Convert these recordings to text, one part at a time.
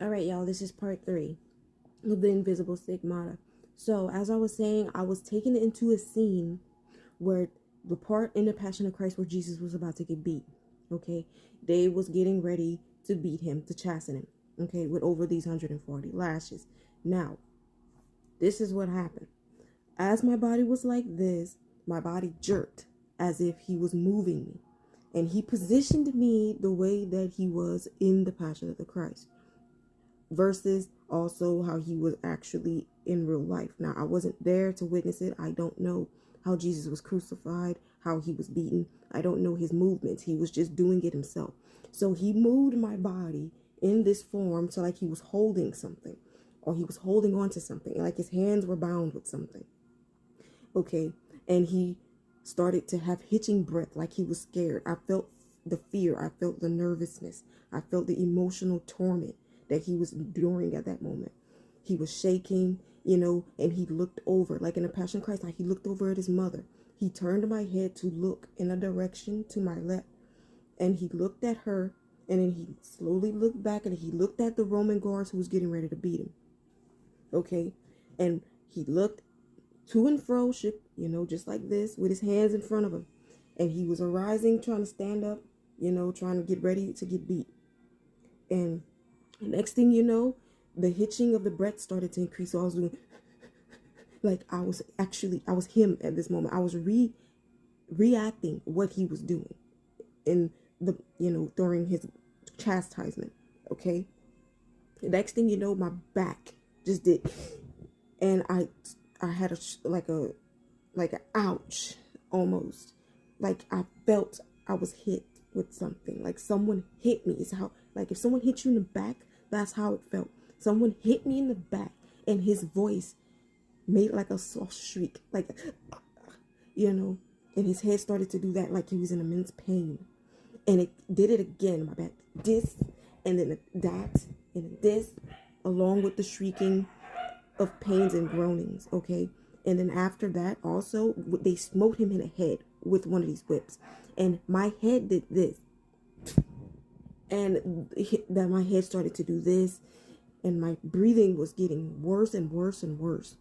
All right, y'all, this is part 3 of the invisible stigmata. So, as I was saying, I was taken into a scene where the part in the Passion of Christ where Jesus was about to get beat. Okay, they was getting ready to beat him, to chasten him. Okay, with over these 140 lashes. Now, this is what happened. As my body was like this, my body jerked as if he was moving me. And he positioned me the way that he was in the Passion of the Christ, versus also how he was actually in real life. Now, I wasn't there to witness it. I don't know how Jesus was crucified, how he was beaten. I don't know his movements. He was just doing it himself. So he moved my body in this form to like he was holding something, or he was holding on to something, like his hands were bound with something. Okay, and he started to have hitching breath, like he was scared. I felt the fear. I felt the nervousness. I felt the emotional torment that he was enduring at that moment. He was shaking, and he looked over, like in the Passion of Christ, like he looked over at his mother. He turned my head to look in a direction to my left, and he looked at her, and then he slowly looked back, and he looked at the Roman guards who was getting ready to beat him. Okay, and he looked to and fro, just like this, with his hands in front of him. And he was arising, trying to stand up, trying to get ready to get beat. And the next thing you know, the hitching of the breath started to increase. So I was doing, like I was him at this moment. I was reacting what he was doing in the, during his chastisement. Okay. The next thing you know, my back just did. And I had like an ouch almost. Like I felt I was hit with something. Like someone hit me. It's how, like if someone hit you in the back, that's how it felt. Someone hit me in the back, and his voice made like a soft shriek, like, and his head started to do that like he was in immense pain. And it did it again, my back. This, and then that, and this, along with the shrieking of pains and groanings, okay? And then after that, also, they smote him in the head with one of these whips. And my head did this. And that my head started to do this. And my breathing was getting worse and worse and worse.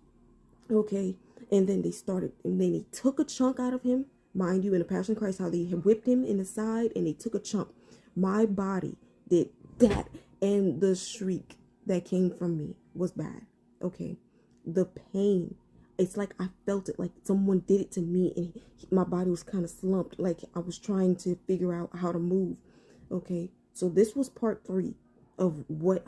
Okay? And then they took a chunk out of him. Mind you, in the Passion of Christ, how they had whipped him in the side, and they took a chunk. My body did that. And the shriek that came from me was bad. Okay? The pain. It's like I felt it, like someone did it to me, and my body was kind of slumped, like I was trying to figure out how to move. Okay, so this was part 3 of what